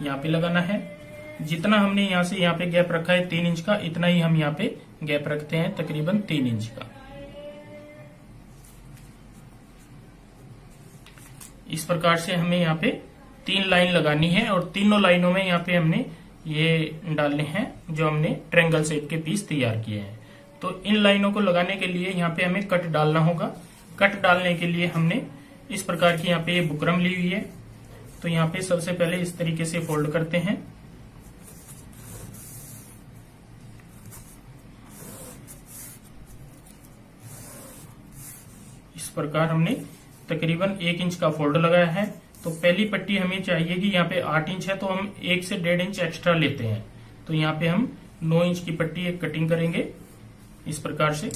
यहाँ पे लगाना है। जितना हमने यहाँ से यहाँ पे गैप रखा है 3 इंच का, इतना ही हम यहाँ पे गैप रखते हैं, तकरीबन 3 इंच का। इस प्रकार से हमें यहाँ पे 3 लाइन लगानी है और तीनों लाइनों में यहाँ पे हमने ये डालने हैं जो हमने ट्रायंगल शेप के पीस तैयार किए हैं। तो इन लाइनों को लगाने के लिए यहाँ पे हमें कट डालना होगा। कट डालने के लिए हमने इस प्रकार की यहाँ पे बुकरम ली हुई है। तो यहाँ पे सबसे पहले इस तरीके से फोल्ड करते हैं। इस प्रकार हमने तकरीबन 1 इंच का फोल्ड लगाया है। तो पहली पट्टी हमें चाहिए कि यहाँ पे 8 इंच है, तो हम 1 से 1.5 इंच एक्स्ट्रा लेते हैं। तो यहाँ पे हम 9 इंच की पट्टी एक कटिंग करेंगे इस प्रकार से।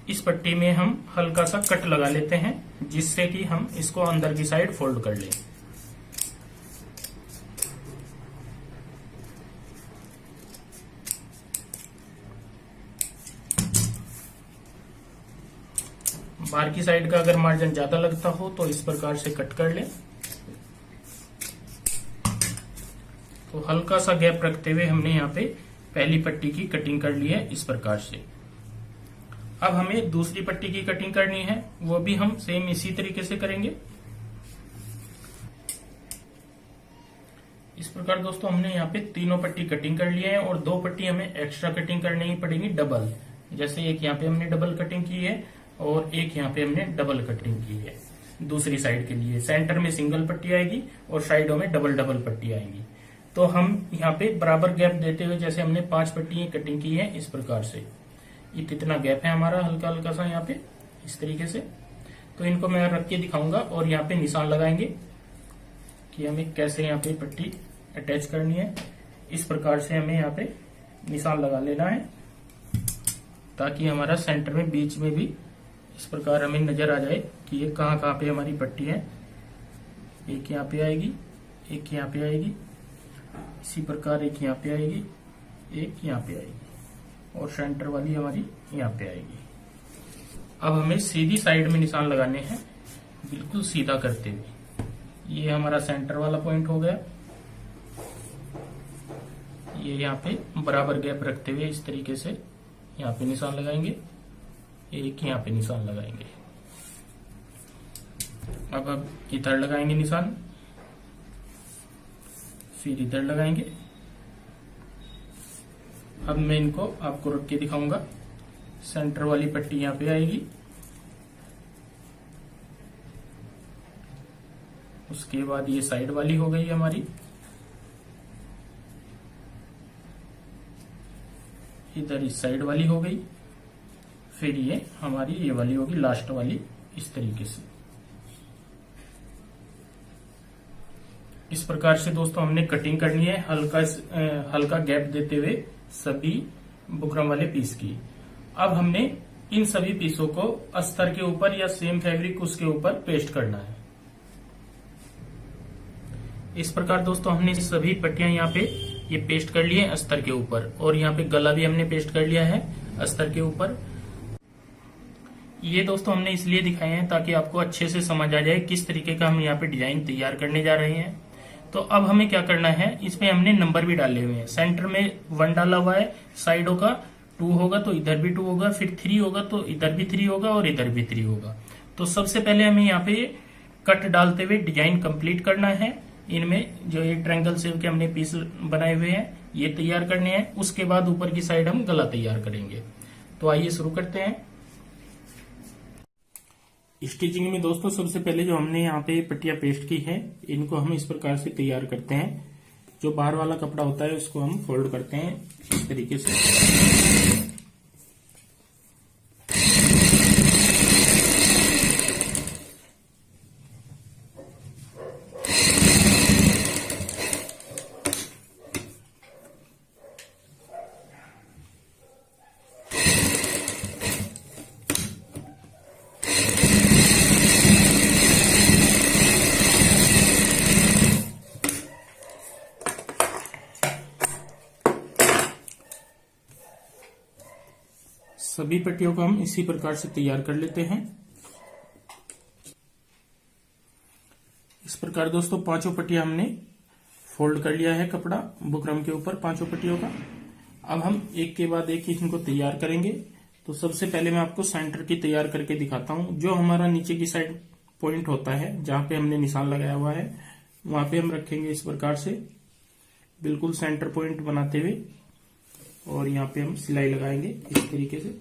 इस पट्टी में हम हल्का सा कट लगा लेते हैं, जिससे कि हम इसको अंदर की साइड फोल्ड कर लें। बाहर की साइड का अगर मार्जिन ज्यादा लगता हो तो इस प्रकार से कट कर लें। तो हल्का सा गैप रखते हुए हमने यहाँ पे पहली पट्टी की कटिंग कर ली है इस प्रकार से। अब हमें दूसरी पट्टी की कटिंग करनी है, वो भी हम सेम इसी तरीके से करेंगे। इस प्रकार दोस्तों हमने यहाँ पे तीनों पट्टी कटिंग कर लिया है और 2 पट्टी हमें एक्स्ट्रा कटिंग करनी ही पड़ेगी डबल। जैसे एक यहाँ पे हमने डबल कटिंग की है और एक यहाँ पे हमने डबल कटिंग की है। दूसरी साइड के लिए सेंटर में सिंगल पट्टी आएगी और साइडों में डबल डबल पट्टी आएगी। तो हम यहाँ पे बराबर गैप देते हुए जैसे हमने 5 पट्टी कटिंग की है इस प्रकार से, इतना गैप है हमारा हल्का हल्का सा यहाँ पे इस तरीके से। तो इनको मैं रख के दिखाऊंगा और यहाँ पे निशान लगाएंगे कि हमें कैसे यहाँ पे पट्टी अटैच करनी है। इस प्रकार से हमें यहाँ पे निशान लगा लेना है ताकि हमारा सेंटर में बीच में भी इस प्रकार हमें नजर आ जाए कि ये कहाँ कहाँ पे हमारी पट्टी है। एक यहाँ पे आएगी, एक यहाँ पे आएगी, इसी प्रकार एक यहाँ पे आएगी, एक यहाँ पे आएगी और सेंटर वाली हमारी यहाँ पे आएगी। अब हमें सीधी साइड में निशान लगाने हैं, बिल्कुल सीधा करते हुए। ये हमारा सेंटर वाला पॉइंट हो गया। ये यहाँ पे बराबर गैप रखते हुए इस तरीके से यहाँ पे निशान लगाएंगे, एक यहाँ पे निशान लगाएंगे। अब इधर लगाएंगे निशान, फिर इधर लगाएंगे। अब मैं इनको आपको रख के दिखाऊंगा। सेंटर वाली पट्टी यहाँ पे आएगी, उसके बाद ये साइड वाली हो गई हमारी, इधर इस साइड वाली हो गई, फिर ये हमारी ये वाली होगी लास्ट वाली इस तरीके से। इस प्रकार से दोस्तों हमने कटिंग करनी है हल्का गैप देते हुए सभी बुकरम वाले पीस की। अब हमने इन सभी पीसों को अस्तर के ऊपर या सेम फैब्रिक उसके ऊपर पेस्ट करना है। इस प्रकार दोस्तों हमने सभी पट्टियां यहाँ पे ये पेस्ट कर लिए अस्तर के ऊपर और यहाँ पे गला भी हमने पेस्ट कर लिया है अस्तर के ऊपर। ये दोस्तों हमने इसलिए दिखाए हैं ताकि आपको अच्छे से समझ आ जाए किस तरीके का हम यहाँ पे डिजाइन तैयार करने जा रहे हैं। तो अब हमें क्या करना है, इसमें हमने नंबर भी डाले हुए हैं। सेंटर में 1 डाला हुआ है, साइडों का 2 होगा तो इधर भी 2 होगा, फिर 3 होगा तो इधर भी 3 होगा और इधर भी 3 होगा। तो सबसे पहले हमें यहाँ पे कट डालते हुए डिजाइन कंप्लीट करना है। इनमें जो ये ट्रायंगल शेप के हमने पीस बनाए हुए हैं ये तैयार करने हैं। उसके बाद ऊपर की साइड हम गला तैयार करेंगे। तो आइए शुरू करते हैं। स्टिचिंग में दोस्तों सबसे पहले जो हमने यहाँ पे पट्टियां पेस्ट की है इनको हम इस प्रकार से तैयार करते हैं। जो बाहर वाला कपड़ा होता है उसको हम फोल्ड करते हैं इस तरीके से। सभी पट्टियों को हम इसी प्रकार से तैयार कर लेते हैं। इस प्रकार दोस्तों पांचों पट्टियां हमने फोल्ड कर लिया है कपड़ा बुकरम के ऊपर पांचों पट्टियों का। अब हम एक के बाद एक इनको तैयार करेंगे। तो सबसे पहले मैं आपको सेंटर की तैयार करके दिखाता हूं। जो हमारा नीचे की साइड पॉइंट होता है जहां पे हमने निशान लगाया हुआ है वहां पे हम रखेंगे इस प्रकार से बिल्कुल सेंटर पॉइंट बनाते हुए, और यहाँ पे हम सिलाई लगाएंगे इस तरीके से।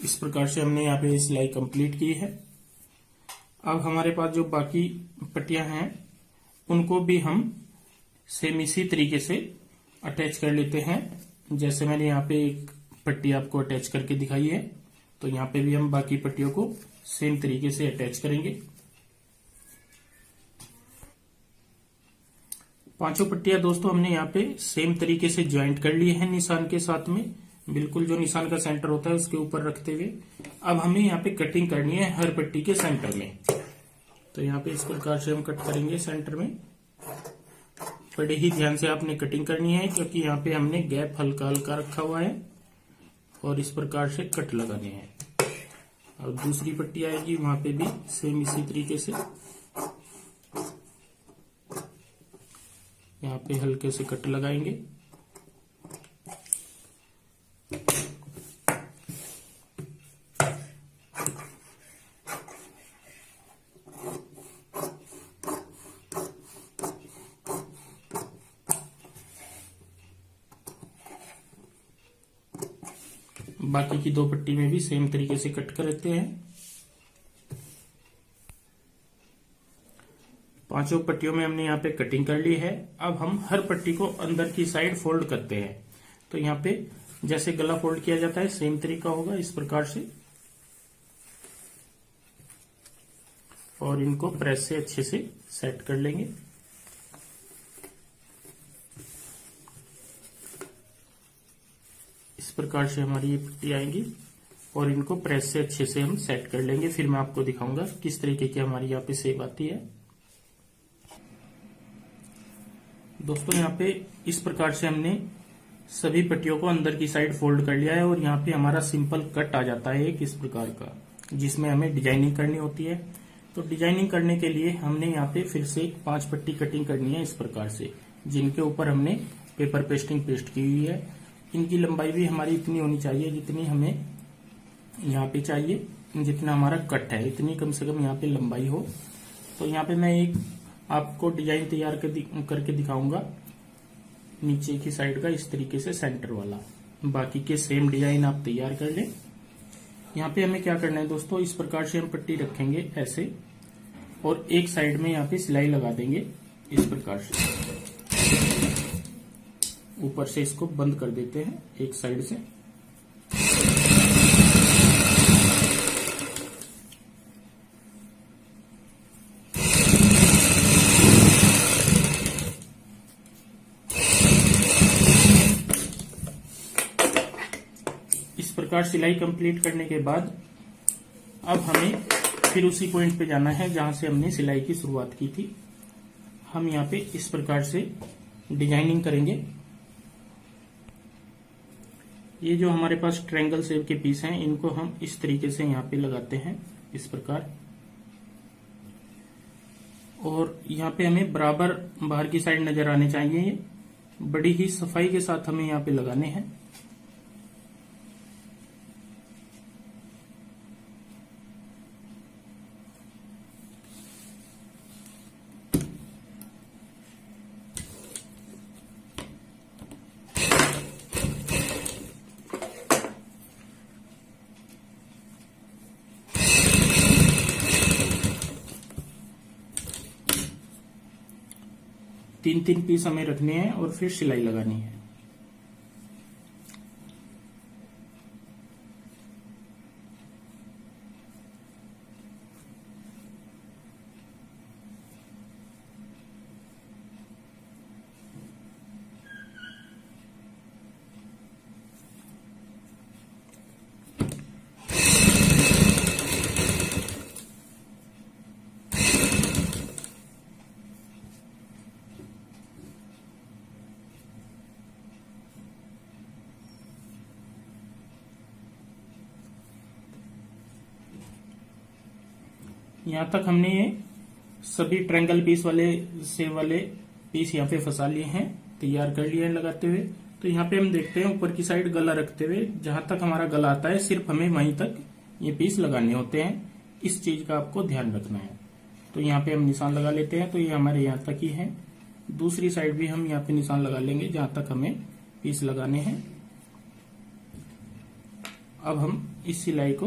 इस प्रकार से हमने यहाँ पे सिलाई कंप्लीट की है। अब हमारे पास जो बाकी पट्टियां हैं उनको भी हम सेम इसी तरीके से अटैच कर लेते हैं। जैसे मैंने यहाँ पे एक पट्टी आपको अटैच करके दिखाई है, तो यहाँ पे भी हम बाकी पट्टियों को सेम तरीके से अटैच करेंगे। पांचों पट्टियां दोस्तों हमने यहाँ पे सेम तरीके से ज्वाइंट कर ली है निशान के साथ में, बिल्कुल जो निशान का सेंटर होता है उसके ऊपर रखते हुए। अब हमें यहाँ पे कटिंग करनी है हर पट्टी के सेंटर में। तो यहाँ पे इस प्रकार से हम कट करेंगे सेंटर में। बड़े ही ध्यान से आपने कटिंग करनी है क्योंकि यहाँ पे हमने गैप हल्का हल्का रखा हुआ है, और इस प्रकार से कट लगाने हैं। अब दूसरी पट्टी आएगी वहां पे भी सेम इसी तरीके से यहाँ पे हल्के से कट लगाएंगे। बाकी की दो पट्टी में भी सेम तरीके से कट करते हैं। पांचों पट्टियों में हमने यहाँ पे कटिंग कर ली है। अब हम हर पट्टी को अंदर की साइड फोल्ड करते हैं। तो यहाँ पे जैसे गला फोल्ड किया जाता है सेम तरीका होगा इस प्रकार से, और इनको प्रेस से अच्छे से सेट कर लेंगे। इस प्रकार से हमारी ये पट्टी आएंगी और इनको प्रेस से अच्छे से हम सेट कर लेंगे। फिर मैं आपको दिखाऊंगा किस तरीके की हमारी यहाँ पे शेप आती है। दोस्तों यहाँ पे इस प्रकार से हमने सभी पट्टियों को अंदर की साइड फोल्ड कर लिया है, और यहाँ पे हमारा सिंपल कट आ जाता है एक इस प्रकार का, जिसमें हमें डिजाइनिंग करनी होती है। तो डिजाइनिंग करने के लिए हमने यहाँ पे फिर से 5 पट्टी कटिंग करनी है इस प्रकार से, जिनके ऊपर हमने पेपर पेस्टिंग पेस्ट की हुई है। इनकी लंबाई भी हमारी इतनी होनी चाहिए जितनी हमें यहाँ पे चाहिए, जितना हमारा कट है इतनी कम से कम यहाँ पे लंबाई हो। तो यहाँ पे मैं एक आपको डिजाइन तैयार करके दिखाऊंगा नीचे की साइड का इस तरीके से सेंटर वाला। बाकी के सेम डिजाइन आप तैयार कर लें। यहाँ पे हमें क्या करना है दोस्तों, इस प्रकार से हम पट्टी रखेंगे ऐसे, और एक साइड में यहाँ पे सिलाई लगा देंगे इस प्रकार से। ऊपर से इसको बंद कर देते हैं एक साइड से। इस प्रकार सिलाई कंप्लीट करने के बाद अब हमें फिर उसी पॉइंट पे जाना है जहां से हमने सिलाई की शुरुआत की थी। हम यहाँ पे इस प्रकार से डिजाइनिंग करेंगे। ये जो हमारे पास ट्रायंगल शेप के पीस हैं इनको हम इस तरीके से यहाँ पे लगाते हैं इस प्रकार, और यहाँ पे हमें बराबर बाहर की साइड नजर आने चाहिए। बड़ी ही सफाई के साथ हमें यहाँ पे लगाने हैं। तीन तीन पीस हमें रखने हैं और फिर सिलाई लगानी है। यहाँ तक हमने ये सभी ट्रायंगल पीस वाले पीस यहाँ पे फंसा लिए हैं, तैयार कर लिए हैं लगाते हुए। तो यहाँ पे हम देखते हैं ऊपर की साइड गला रखते हुए जहां तक हमारा गला आता है सिर्फ हमें वहीं तक ये पीस लगाने होते हैं। इस चीज का आपको ध्यान रखना है। तो यहाँ पे हम निशान लगा लेते हैं। तो ये हमारे यहाँ तक ही है। दूसरी साइड भी हम यहाँ पे निशान लगा लेंगे जहां तक हमें पीस लगाने हैं। अब हम इस सिलाई को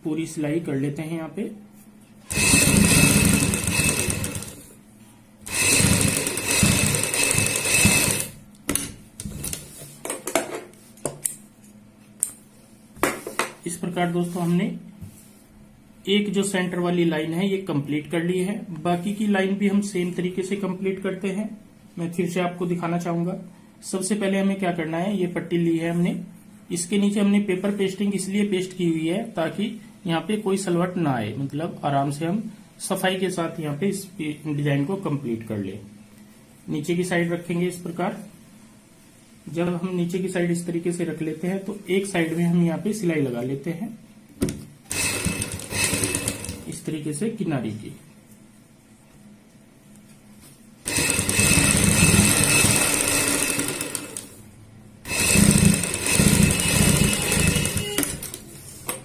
पूरी सिलाई कर लेते हैं यहाँ पे। इस प्रकार दोस्तों हमने एक जो सेंटर वाली लाइन है ये कंप्लीट कर ली है। बाकी की लाइन भी हम सेम तरीके से कंप्लीट करते हैं। मैं फिर से आपको दिखाना चाहूंगा। सबसे पहले हमें क्या करना है, ये पट्टी ली है हमने, इसके नीचे हमने पेपर पेस्टिंग इसलिए पेस्ट की हुई है ताकि यहाँ पे कोई सलवट ना आए, मतलब आराम से हम सफाई के साथ यहाँ पे इस डिजाइन को कंप्लीट कर ले। नीचे की साइड रखेंगे इस प्रकार। जब हम नीचे की साइड इस तरीके से रख लेते हैं तो एक साइड में हम यहाँ पे सिलाई लगा लेते हैं इस तरीके से किनारे की।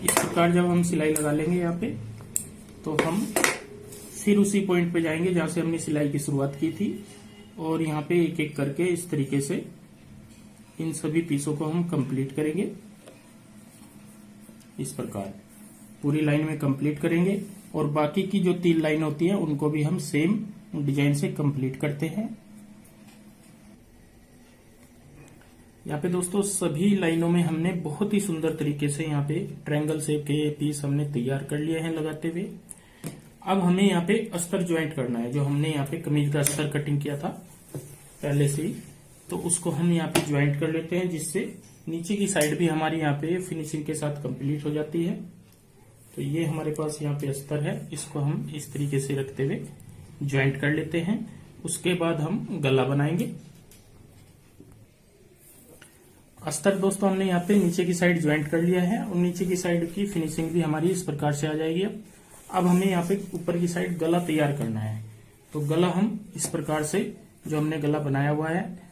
इस प्रकार जब हम सिलाई लगा लेंगे यहाँ पे तो हम फिर उसी पॉइंट पे जाएंगे जहां से हमने सिलाई की शुरुआत की थी और यहाँ पे एक एक करके इस तरीके से इन सभी पीसों को हम कंप्लीट करेंगे। इस प्रकार पूरी लाइन में कंप्लीट करेंगे और बाकी की जो 3 लाइन होती है उनको भी हम सेम डिजाइन से कंप्लीट करते हैं। यहाँ पे दोस्तों सभी लाइनों में हमने बहुत ही सुंदर तरीके से यहाँ पे ट्रायंगल शेप के पीस हमने तैयार कर लिए हैं लगाते हुए। अब हमें यहाँ पे अस्तर ज्वाइंट करना है। जो हमने यहाँ पे कमीज का अस्तर कटिंग किया था पहले से ही, तो उसको हम यहाँ पे ज्वाइंट कर लेते हैं जिससे नीचे की साइड भी हमारी यहाँ पे फिनिशिंग के साथ कंप्लीट हो जाती है। तो ये हमारे पास यहाँ पे अस्तर है, इसको हम इस तरीके से रखते हुए ज्वाइंट कर लेते हैं। उसके बाद हम गला बनाएंगे। अस्तर दोस्तों हमने यहाँ पे नीचे की साइड ज्वाइंट कर लिया है और नीचे की साइड की फिनिशिंग भी हमारी इस प्रकार से आ जाएगी। अब हमें यहाँ पे ऊपर की साइड गला तैयार करना है। तो गला हम इस प्रकार से जो हमने गला बनाया हुआ है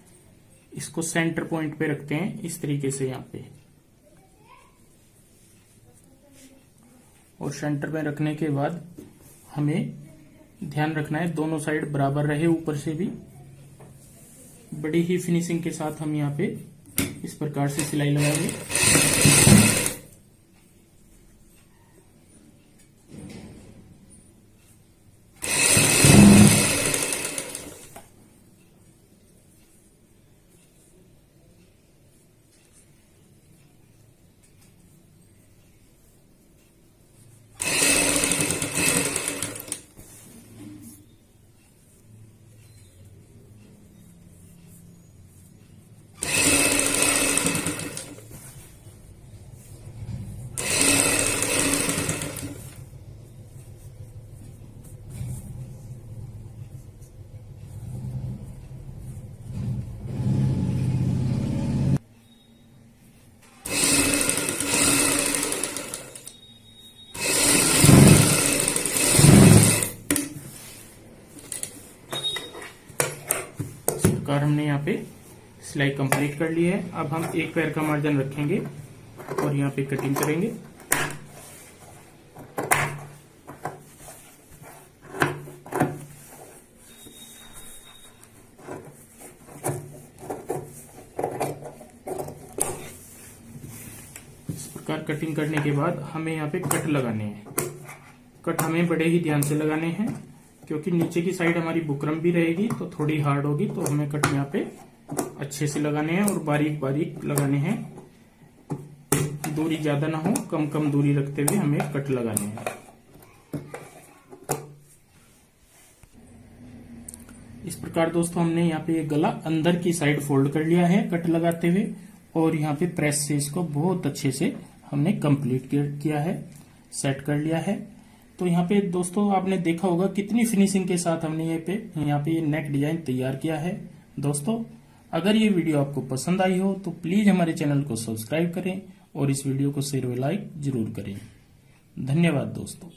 इसको सेंटर पॉइंट पे रखते हैं इस तरीके से यहाँ पे, और सेंटर पे रखने के बाद हमें ध्यान रखना है दोनों साइड बराबर रहे। ऊपर से भी बड़ी ही फिनिशिंग के साथ हम यहाँ पे इस प्रकार से सिलाई लगाएंगे। प्रकार हमने यहाँ पे सिलाई कंप्लीट कर ली है। अब हम एक पैर का मार्जिन रखेंगे और यहाँ पे कटिंग करेंगे। इस प्रकार कटिंग करने के बाद हमें यहाँ पे कट लगाने हैं। कट हमें बड़े ही ध्यान से लगाने हैं क्योंकि नीचे की साइड हमारी बुकरम भी रहेगी तो थोड़ी हार्ड होगी। तो हमें कट यहाँ पे अच्छे से लगाने हैं और बारीक बारीक लगाने हैं। दूरी ज्यादा ना हो, कम कम दूरी रखते हुए हमें कट लगाने हैं। इस प्रकार दोस्तों हमने यहाँ पे ये गला अंदर की साइड फोल्ड कर लिया है कट लगाते हुए, और यहाँ पे प्रेस से इसको बहुत अच्छे से हमने कंप्लीट किया है, सेट कर लिया है। तो यहाँ पे दोस्तों आपने देखा होगा कितनी फिनिशिंग के साथ हमने यहाँ पे ये नेक डिजाइन तैयार किया है। दोस्तों अगर ये वीडियो आपको पसंद आई हो तो प्लीज हमारे चैनल को सब्सक्राइब करें और इस वीडियो को शेयर व लाइक जरूर करें। धन्यवाद दोस्तों।